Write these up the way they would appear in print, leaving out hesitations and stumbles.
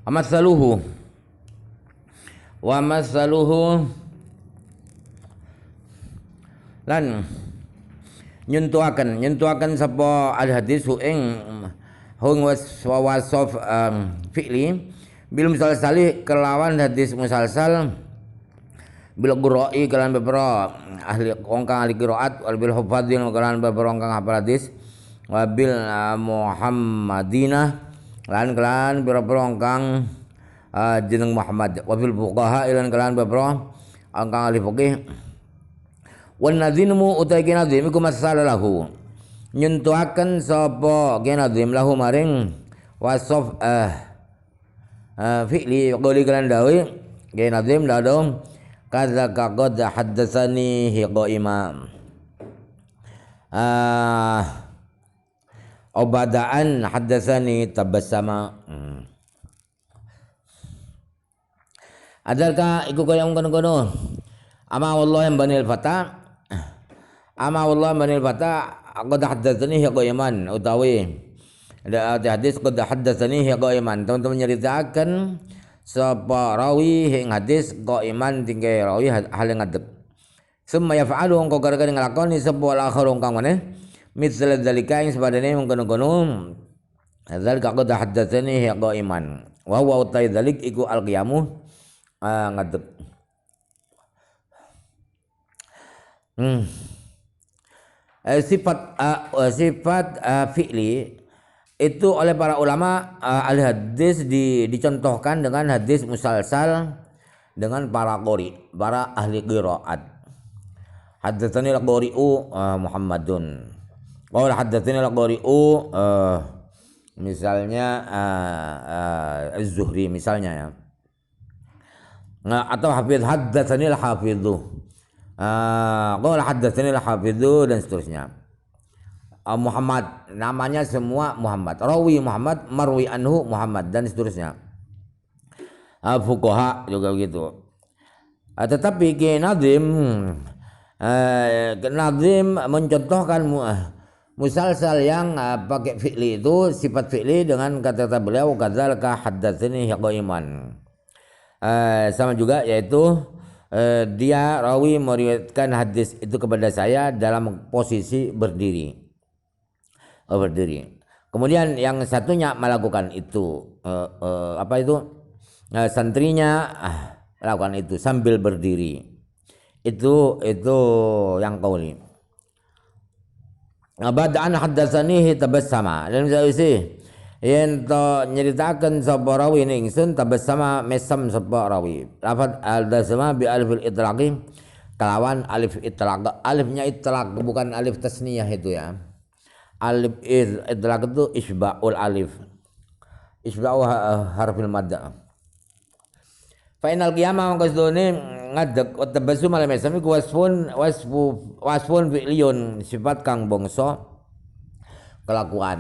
Amatsaluhu wa masaluhu lan nyentuhaken sapa al hadis ing hung wasaf fi'li bil musalsali kelawan hadis musalsal bil qira'i kalan beberapa ahli kang ahli qiraat wal bil hufadzin kalan beberapa kang hafal hadis wa bil muhammadinah lan kalan beberapa kang jeneng Muhammad wa bil fuqaha lan kalan beberapa kang ahli fikih wan nadzimu utai kinadzim iku masalahu nyentuhaken sapa kinadzim lahu maring wasaf fi'li qoli kalan dawi kinadzim ladom kadza qad haddatsani qaimam obadaan haddatsani tabassama adalka iku kaya ngono-ngono ama wallahi banil fata qad haddatsani qaiman utawi ada hadis qad haddatsani qaiman teman-teman nyeritakan sapa rawi ing hadis qaiman tingke rawi hal ngadeg summa yaf'alu engko gara-gara nglakoni sapa al-akhir kang maneh misal dzalika ing sepadane mengkono-kono dzalika qad haddatsani qaiman wa huwa utai dzalik iku al-qiyamu ngadeg sifat fi'li itu oleh para ulama ahli hadis dicontohkan dengan hadis musalsal dengan para qori, para ahli qiraat. Haddatsani al-qari'u Muhammadun. Qala haddatsani al-qari'u misalnya Az-Zuhri misalnya ya. Atau Hafiz haddatsani al-Hafidhu. Qala haddatsani al-Hafidhu dan seterusnya. Muhammad namanya semua Muhammad, rawi Muhammad, marwi anhu Muhammad dan seterusnya. Fuqaha juga begitu. Tetapi Nazim mencontohkan musalsal yang pakai fi'li itu sifat fi'li dengan kata-kata beliau kadzalika haddatsani qaiman. Sama juga yaitu dia rawi meriwayatkan hadis itu kepada saya dalam posisi berdiri. Kemudian yang satunya melakukan itu santrinya melakukan itu sambil berdiri. Itu yang qauli. Bada'an haddatsanihi tabassama. Dan sawise yen to nyeritaken sapa rawi ning ingsun tabassama mesam sapa rawi. Lafaz al-dasama bi alifil itlaqi kelawan alif itlaq. Alifnya itlaq bukan alif tasniyah itu ya. Alif itlaq itu isba'ul alif. Isba'u harfil madda. Fa inal qiyamah qasdune ngadeg tabassum ala mesam iku wasfun fi'liyun sifat kang bangsa kelakuan.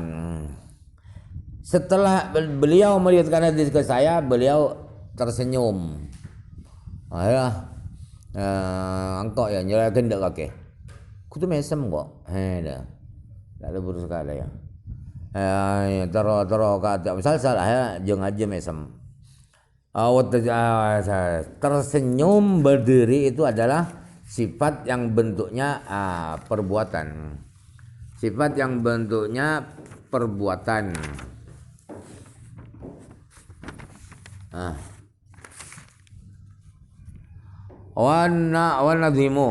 Setelah beliau melihatkan hadis ke saya, beliau tersenyum. Angkok ya nyerahkan ndak kakek. Kudu mesem kok. Dah. Lalu burus sekali ya. Taro kata misal salah jeung aja mesem. Tersenyum berdiri itu adalah sifat yang bentuknya perbuatan. Sifat yang bentuknya perbuatan. Wa nadhimu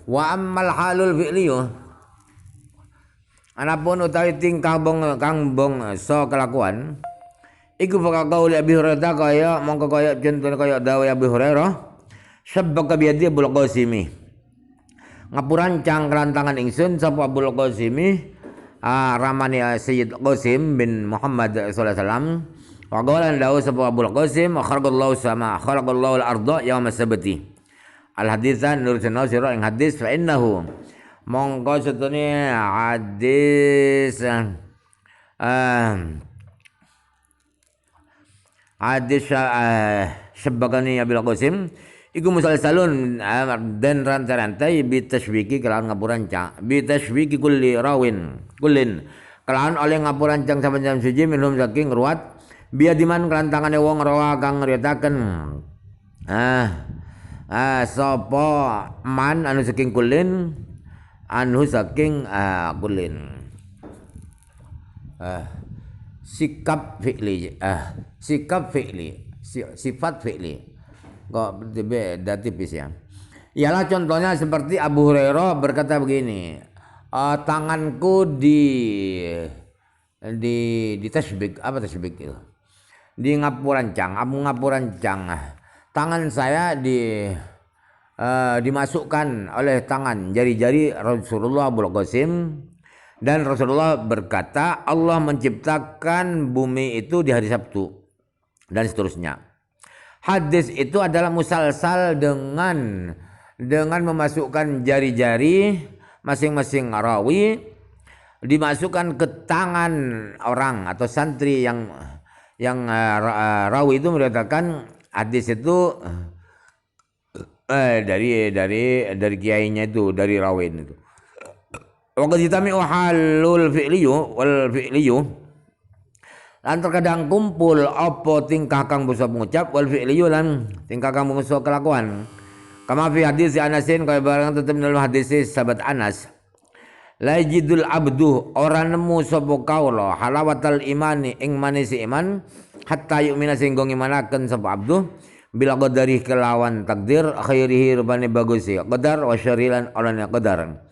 wa ammal halul fi'liyu anapun utawi tingkah kang so kelakuan iku bakal qauli Abi Hurairah kaya mongko kaya contoh kaya dawuh Abi Hurairah sabbaka biyadi Abul Qasimi ngapurancang kelantangan ingsun sapa Abul Qasimi ramani Sayyid Qasim bin Muhammad sallallahu alaihi wasallam wa qala lahu sapa Abul Qasim khalaqallahu al-ardha yauma sabti al haditsan nurjana sira ing hadis fa innahu mongko setune hadis sebagani Abul Qasim iku musalsalun dan rantai-rantai bitasybiki kelawan ngapurancang bitasybiki kullin kelawan oleh ngapurancang saben-saben suci minum saking ruwat biadiman kelantangane wong rawa kang ngriyataken sapa man anu saking kulin anu saking kulin sikap fi'li sifat fi'li kok beda tipis ya. Ialah contohnya seperti Abu Hurairah berkata begini, tanganku di tasbih, apa tasbih itu? Di ngapurancang, tangan saya dimasukkan oleh tangan jari-jari Rasulullah Abul Qasim, dan Rasulullah berkata Allah menciptakan bumi itu di hari Sabtu dan seterusnya. Hadis itu adalah musalsal dengan memasukkan jari-jari masing-masing rawi dimasukkan ke tangan orang atau santri yang rawi itu mengatakan hadis itu dari kiainya itu, dari rawin itu. Wa qad yatami'u halul fi'liyu wal fi'liyu, lan terkadang kumpul apa tingkah kang basa pengucap wal fi'liyu lan tingkah kang basa kelakuan. Kama fi hadis Anasin kaya barang tetep dalam hadis sahabat Anas. La yajidul abdu orang nemu sapa kaula halawatal imani ing manis iman hatta yu'mina sehingga ngimanaken sapa abdu bila qadari kelawan takdir khairihi rubane bagus ya qadar wa syarilan olane qadar.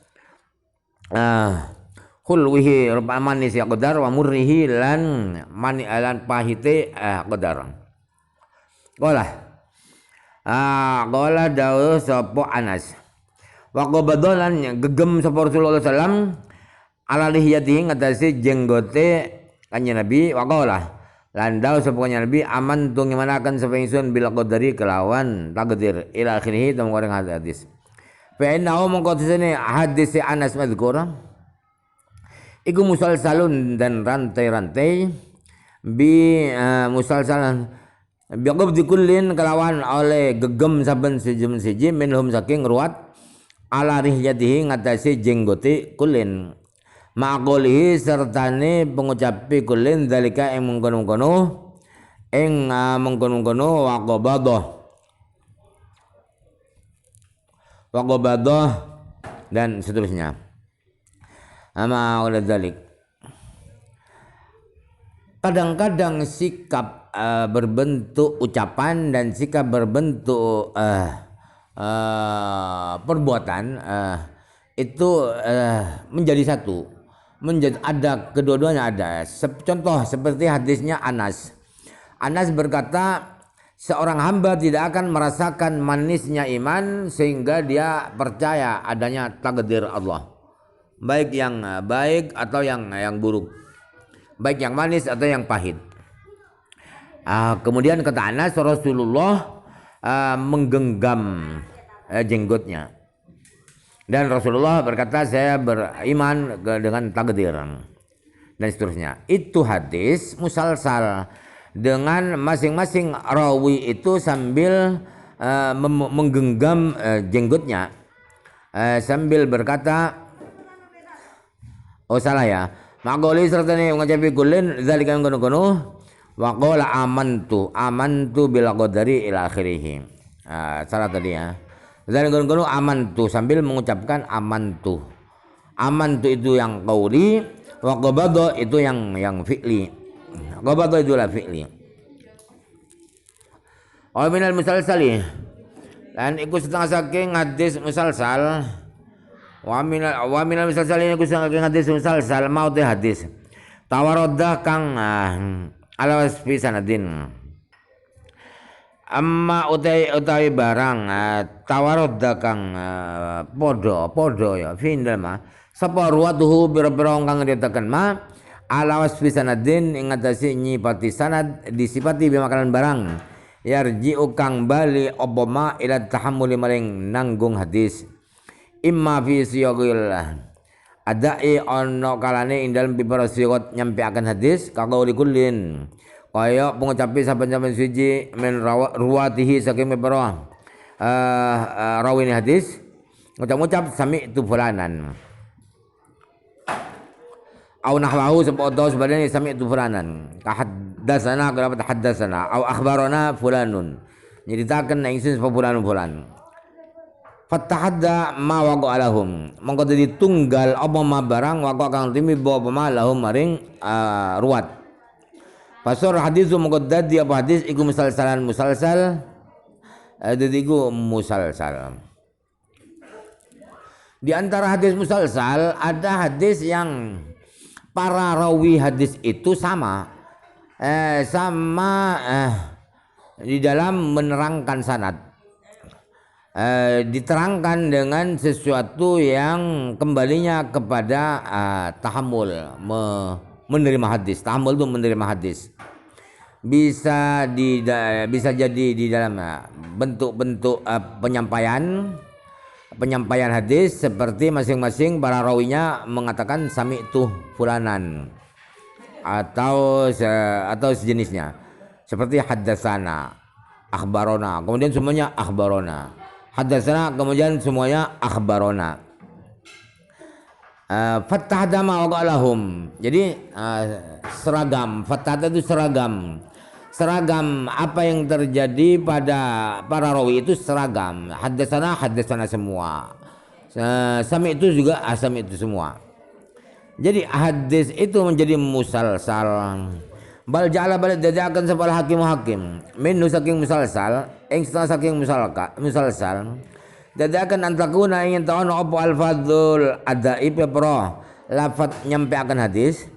Khulwihi manis ya qadar wa murrihi lan mani alan pahite qadar. Qala dawuh sapa Anas wa qabadalan gegem sapa Rasulullah sallam ala lihiyatihi ngatasi jenggote kanjeng Nabi wa qala lan dawuh sapa kanjeng Nabi aman tu ngimanaken sapa ingsun bil qadari kelawan takdir ila akhirih temu orang hadis. Fa innahu mongko sene hadis Anas madzkura iku musalsalun dan rantai-rantai musalsalan biaqab dikullin kelawan oleh gegem saben siji minhum saking ruwat ala rihyatihi ngatasi jenggote kulin maqolihi sertane pengucapi kulin dalika ing mengkono-kono waqabadah dan seterusnya ama oleh dalik. Kadang-kadang sikap berbentuk ucapan dan sikap berbentuk perbuatan itu menjadi satu, ada kedua-duanya ada. Contoh seperti hadisnya Anas berkata seorang hamba tidak akan merasakan manisnya iman sehingga dia percaya adanya takdir Allah, baik yang baik atau yang buruk, baik yang manis atau yang pahit. Kemudian kata Anas, Rasulullah menggenggam jenggotnya dan Rasulullah berkata saya beriman dengan takdir dan seterusnya. Itu hadis musalsal dengan masing-masing rawi itu sambil menggenggam jenggotnya sambil berkata maqoli serta ni mengucapi kulin zalika yang kono-kono wa qala amantu bil qadari ila akhirih. Salah tadi ya. Zalika kono amantu sambil mengucapkan amantu itu yang qauli wa qabada itu yang fi'li. Qabada itu lah fi'li. Wa minal musalsali dan ikut setengah saking hadis musalsal. Wa minal musalsalin iku saking hadis musalsal mau te hadis tawaroddah kang ala wasfi sanadin amma utawi barang tawaroddah kang podo ya findal ma sapa ruwatuhu biro-biro kang ditekan ma ala wasfi sanadin ing atase nyipati sanad disipati bimakalan barang yarji'u kang bali obama ila tahammuli maring nanggung hadis imma fi siyagil adai ono kalane ing dalem pipara sigat nyampe akan hadis kaqauli kullin kaya pengucapi saben-saben suci men ruwatihi saking pipara rawini hadis ngucap-ngucap sami tu fulanan au nahwahu sebab sebadane sami tu fulanan haddatsana dapat haddatsana au akhbarana fulanun nyeritakeun ingsun sapa fulan fatahadda ma waqa alahum mongko dadi tunggal apa ma barang waqa kang timi apa ma lahum maring ruwat fasur hadis mongko dadi apa hadis iku musalsalan musalsal dadi iku musalsal. Di antara hadis musalsal ada hadis yang para rawi hadis itu sama di dalam menerangkan sanad diterangkan dengan sesuatu yang kembalinya kepada tahammul menerima hadis. Tahammul itu menerima hadis bisa jadi di dalam bentuk-bentuk penyampaian hadis seperti masing-masing para rawinya mengatakan sami'tu fulanan atau sejenisnya seperti haddatsana, akhbarona, kemudian semuanya akhbarona, haddatsana, kemudian semuanya akhbarona. Fattahada ma waqalahum. Jadi seragam, fattahada itu seragam apa yang terjadi pada para rawi itu seragam. Haddatsana semua. Sami itu juga asami itu semua. Jadi hadis itu menjadi musalsal. Bal ja'ala bal dadakan sepal hakim minhu saking musalsal ing saking musalsal dadakan antakuna ingin tahu apa al-fadhul adaib pro lafaz nyampeaken hadis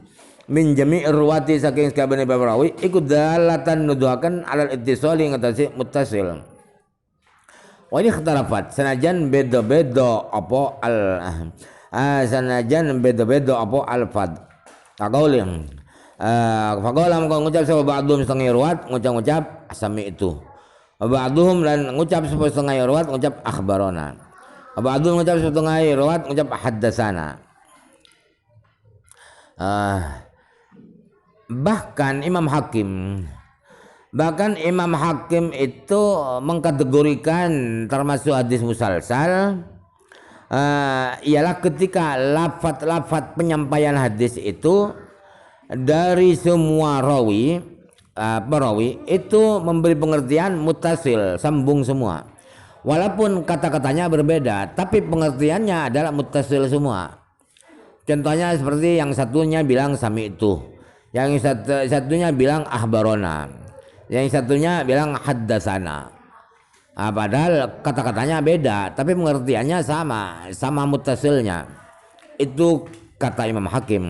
min jami' ruwati saking sakabehane perawi iku dalatan nuduhaken alal ittisali ngatasi muttasil. Wa ini ikhtilafat sanajan beda-beda apa sanajan beda-beda apa al-fadh. Kaqaulin faqala mengko ngucap sapa ba'dhum setengah ruwat ngucap sami itu. Ba'dhum lan ngucap sapa setengah ruwat ngucap akhbarona. Ba'dhum ngucap setengah ruwat ngucap haddatsana. Bahkan Imam Hakim itu mengkategorikan termasuk hadis musalsal ialah ketika lafaz penyampaian hadis itu dari semua perawi itu memberi pengertian muttasil, sambung semua. Walaupun kata-katanya berbeda, tapi pengertiannya adalah muttasil semua. Contohnya seperti yang satunya bilang sami itu, yang satunya bilang akhbarona, yang satunya bilang haddatsana. Padahal kata-katanya beda, tapi pengertiannya sama muttasilnya. Itu kata Imam Hakim.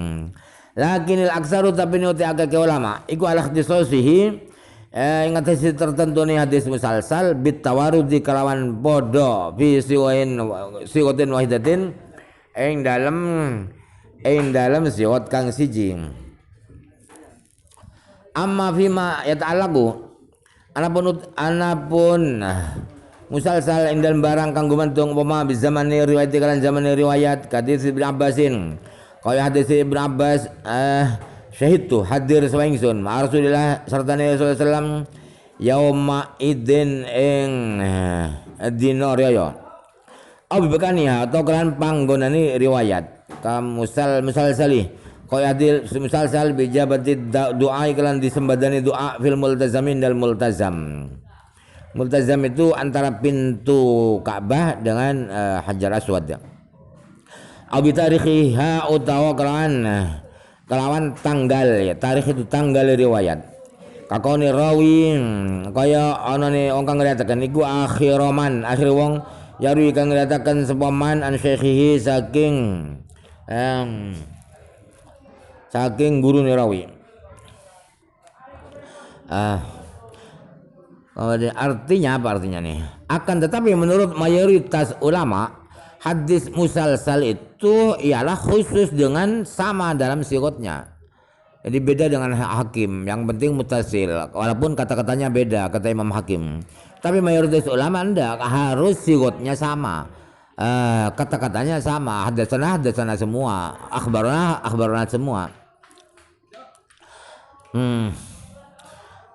Lakinil aksaru tapi nuti agak ulama iku ala ikhtisasihi ingat tertentu nih hadis musalsal bitawarudi kalawan podo fi siwatin wahidatin ing dalam siwat kang siji. Amma fima yata'allaqu anapun musalsal ing dalam barang kang gumantung upama bi zamani riwayat kalan zamani riwayat hadis Ibnu Abbasin kaya hadis Ibnu Abbas syahid tu hadir sawaingsun ma Rasulillah sarta Nabi sallallahu alaihi wasallam yauma idin ing dina raya Abu Bakania atau kelan panggonane riwayat ka musalsali kaya hadis musalsal bi jabati doa kelan disembadani doa fil multazamin dal multazam. Multazam itu antara pintu Ka'bah dengan Hajar Aswad. Abi tarikhiha utawa kelawan tanggal ya. Tarikh itu tanggal riwayat. Kakone rawi kaya anane wong kang ngriyataken iku akhir wong yarwi kang ngriyataken sapa man an syekhihi saking gurune rawi. Artinya apa artinya nih? Akan tetapi menurut mayoritas ulama hadis musalsal itu ialah khusus dengan sama dalam sirotnya. Jadi beda dengan Hakim. Yang penting muttasil. Walaupun kata-katanya beda kata Imam Hakim. Tapi mayoritas ulama enggak harus sirotnya sama. Kata-katanya sama. Haddatsana semua. Akhbarana semua.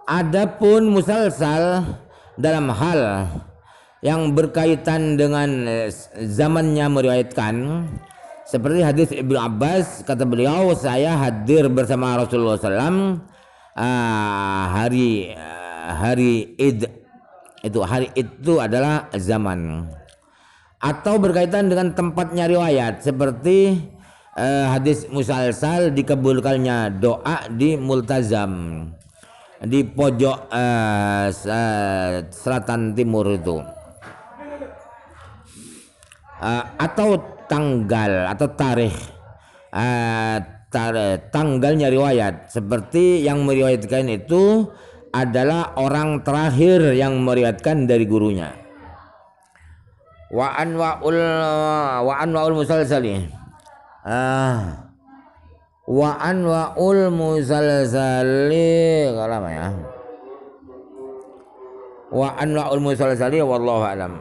Adapun musalsal dalam hal yang berkaitan dengan zamannya meriwayatkan seperti hadis Ibnu Abbas kata beliau saya hadir bersama Rasulullah SAW hari Id. Itu hari itu adalah zaman. Atau berkaitan dengan tempatnya riwayat seperti hadis musalsal dikabulkannya doa di multazam di pojok selatan timur itu. Atau tanggal atau tarikh tanggalnya riwayat seperti yang meriwayatkan itu adalah orang terakhir yang meriwayatkan dari gurunya. Wa anwaul musalsali wa anwaul musalsali kalama ya wa anwaul musalsali wallahu alam.